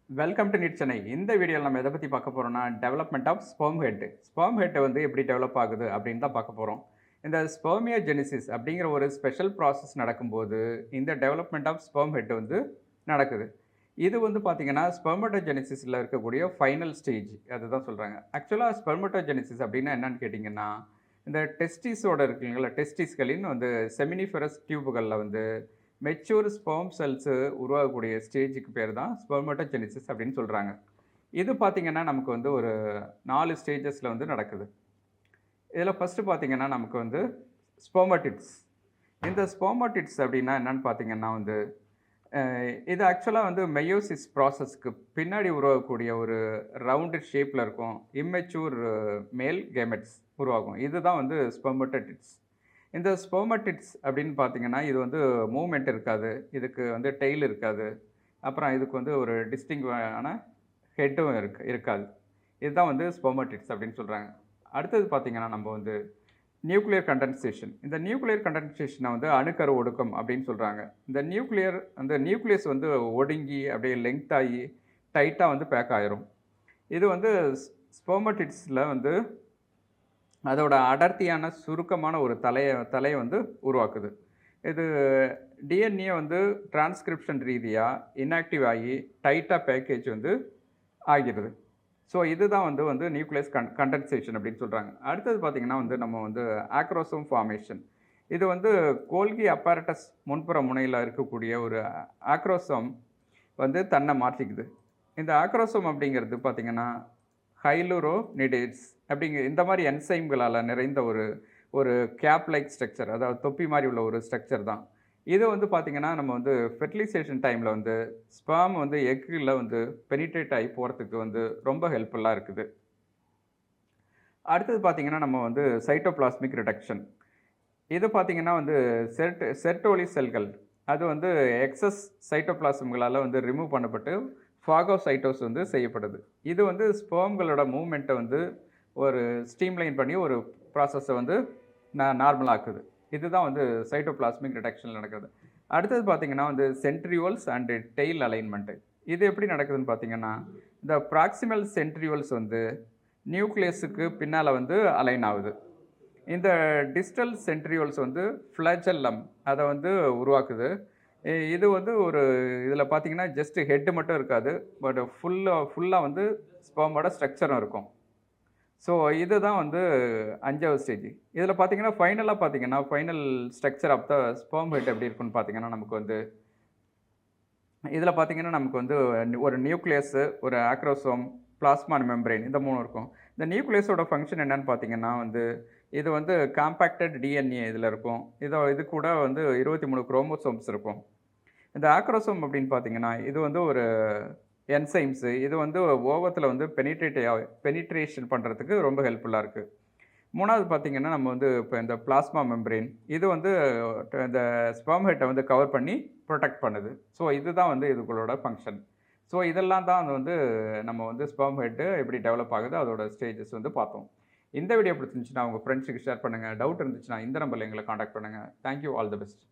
Welcome to NEET Chennai. இந்த வீடியோவில் நம்ம எதை பற்றி பார்க்க போகிறோம்னா, development of sperm head. Sperm head வந்து எப்படி டெவலப் ஆகுது அப்படின்னு தான் பார்க்க போகிறோம். இந்த ஸ்பெர்மியோஜெனிசிஸ் அப்படிங்கிற ஒரு ஸ்பெஷல் ப்ராசஸ் நடக்கும்போது, இந்த டெவலப்மெண்ட் ஆஃப் ஸ்பெர்ம் ஹெட் வந்து நடக்குது. இது வந்து பார்த்தீங்கன்னா, ஸ்பெர்மட்டோஜெனிசிஸில் இருக்கக்கூடிய ஃபைனல் ஸ்டேஜ் அதுதான் சொல்கிறாங்க. ஆக்சுவலாக ஸ்பெர்மட்டோஜெனிசிஸ் அப்படின்னா என்னன்னு கேட்டிங்கன்னா, இந்த டெஸ்டிஸோட இருக்குங்களா, டெஸ்டிஸ்களின் வந்து செமினிஃபெரஸ் டியூபுகளில் வந்து மெச்சூர் ஸ்பெர்ம் செல்ஸு உருவாகக்கூடிய ஸ்டேஜுக்கு பேர் தான் ஸ்பெர்மட்டோஜெனிசிஸ் அப்படின்னு சொல்கிறாங்க. இது பார்த்தீங்கன்னா, நமக்கு வந்து ஒரு 4 ஸ்டேஜஸில் வந்து நடக்குது. இதில் ஃபஸ்ட்டு பார்த்தீங்கன்னா, நமக்கு வந்து ஸ்பெர்மடிட்ஸ். இந்த ஸ்பெர்மடிட்ஸ் அப்படின்னா என்னன்னு பார்த்தீங்கன்னா வந்து, இது ஆக்சுவலாக வந்து மெயோசிஸ் ப்ராசஸ்க்கு பின்னாடி உருவாகக்கூடிய ஒரு ரவுண்டு ஷேப்பில் இருக்கும் இம்மெச்சூர் மேல் கேமெட்ஸ் உருவாகும். இதுதான் வந்து ஸ்பெர்மட்டடிட்ஸ். இந்த ஸ்பெர்மடிட்ஸ் அப்படின்னு பார்த்தீங்கன்னா, இது வந்து மூவ்மெண்ட் இருக்காது. இதுக்கு வந்து டெயில் இருக்காது. அப்புறம் இதுக்கு வந்து ஒரு டிஸ்டிங்கான ஹெட்டும் இருக்காது. இதுதான் வந்து ஸ்பெர்மடிட்ஸ் அப்படின்னு சொல்கிறாங்க. அடுத்தது பார்த்தீங்கன்னா, நம்ம வந்து நியூக்ளியர் கண்டென்சேஷன். இந்த நியூக்ளியர் கண்டென்சேஷனை வந்து அணுக்கரு ஒடுக்கம் அப்படின்னு சொல்கிறாங்க. இந்த நியூக்ளியஸ் வந்து ஒடுங்கி அப்படியே லெங்த் ஆகி டைட்டாக வந்து பேக் ஆயிரும். இது வந்து ஸ்பெர்மடிட்ஸில் வந்து அதோட அடர்த்தியான சுருக்கமான ஒரு தலையை வந்து உருவாக்குது. இது டிஎன்ஏ வந்து டிரான்ஸ்கிரிப்ஷன் ரீதியாக இன்ஆக்டிவ் ஆகி டைட்டாக பேக்கேஜ் வந்து ஆகிடுது. ஸோ இதுதான் வந்து நியூக்ளியஸ் கண்டென்சேஷன் அப்படின்னு சொல்கிறாங்க. அடுத்தது பார்த்திங்கன்னா வந்து நம்ம வந்து ஆக்ரோசோம் ஃபார்மேஷன். இது வந்து கோல்கி அப்பாரட்டஸ் முன்புற முனையில் இருக்கக்கூடிய ஒரு ஆக்ரோசோம் வந்து தன்னை மாற்றிக்குது. இந்த ஆக்ரோசோம் அப்படிங்கிறது பார்த்திங்கன்னா ஹைலூரோனிடேட்ஸ் இந்த மாதிரி என்சைம்களால் நிறைந்த ஒரு கேப் லைக் ஸ்ட்ரக்சர், அதாவது தொப்பி மாதிரி உள்ள ஒரு ஸ்ட்ரக்சர் தான். இது வந்து பார்த்திங்கன்னா, நம்ம வந்து ஃபெர்டிலைசேஷன் டைமில் வந்து ஸ்பெர்ம் வந்து எக்கில் வந்து பெனிட்ரேட் ஆகி போகிறதுக்கு வந்து ரொம்ப ஹெல்ப்ஃபுல்லாக இருக்குது. அடுத்தது பார்த்திங்கன்னா, நம்ம வந்து சைட்டோபிளாஸ்மிக் ரிடக்ஷன். இது பார்த்திங்கன்னா வந்து செர்டோலி செல்கள் அது வந்து எக்ஸஸ் சைட்டோபிளாசம்களால் வந்து ரிமூவ் பண்ணப்பட்டு ஃபாகோசைட்டோஸ் வந்து செய்யப்படுது. இது வந்து ஸ்பெர்ம்களோட மூவ்மெண்ட்டை வந்து ஒரு ஸ்ட்ரீம்லைன் பண்ணி ஒரு ப்ராசஸை வந்து நார்மலாக்குது. இதுதான் வந்து சைட்டோபிளாஸ்மிக் ரிடக்ஷனில் நடக்குது. அடுத்தது பார்த்திங்கன்னா வந்து சென்ட்ரியோல்ஸ் அண்டு டெயில் அலைன்மெண்ட்டு. இது எப்படி நடக்குதுன்னு பார்த்திங்கன்னா, இந்த ப்ராக்சிமல் சென்ட்ரியோல்ஸ் வந்து நியூக்ளியஸுக்கு பின்னால் வந்து அலைன் ஆகுது. இந்த டிஸ்டல் சென்ட்ரியோல்ஸ் வந்து ஃப்ளாஜெல்லம் அதை வந்து உருவாக்குது. இது வந்து இதில் பார்த்தீங்கன்னா ஜஸ்ட் ஹெட்டு மட்டும் இருக்காது, பட் ஃபுல்லாக வந்து ஸ்பெர்மோட ஸ்ட்ரக்சரும் இருக்கும். ஸோ இதுதான் வந்து 5வது ஸ்டேஜ். இதில் பார்த்தீங்கன்னா final structure of the sperm head எப்படி இருக்குன்னு பார்த்தீங்கன்னா, நமக்கு வந்து இதில் பார்த்தீங்கன்னா நமக்கு வந்து ஒரு நியூக்ளியஸு, ஒரு ஆக்ரோசோம், பிளாஸ்மா மெம்பரேன், இந்த 3 இருக்கும். இந்த நியூக்ளியஸோட ஃபங்க்ஷன் என்னன்னு பார்த்தீங்கன்னா வந்து, இது வந்து காம்பேக்டட் டிஎன்ஏ இதில் இருக்கும். இது கூட வந்து 23 குரோமோசோம்ஸ் இருக்கும். இந்த ஆக்ரோசோம் அப்படின்னு பார்த்தீங்கன்னா, இது வந்து ஒரு என்சைம்ஸு. இது வந்து ஓவத்தில் வந்து பெனிட்ரேஷன் பண்ணுறதுக்கு ரொம்ப ஹெல்ப்ஃபுல்லாக இருக்குது. 3வது பார்த்தீங்கன்னா, நம்ம வந்து இப்போ இந்த பிளாஸ்மா மெம்பரேன் இது வந்து இந்த ஸ்பெர்ம் ஹெட்டை வந்து கவர் பண்ணி ப்ரொடெக்ட் பண்ணுது. ஸோ இதுதான் வந்து இதுகளோட ஃபங்க்ஷன். ஸோ இதெல்லாம் தான் வந்து நம்ம வந்து ஸ்பெர்ம் ஹெட்டு எப்படி டெவலப் ஆகுது, அதோட ஸ்டேஜஸ் வந்து பார்த்தோம். இந்த வீடியோ பிடிச்சிருந்துச்சுன்னா உங்கள் ஃப்ரெண்ட்ஸுக்கு ஷேர் பண்ணுங்கள். டவுட் இருந்துச்சுன்னா இந்த நம்பரில் எங்களை காண்டாக்ட் பண்ணுங்கள். Thank you, all the best.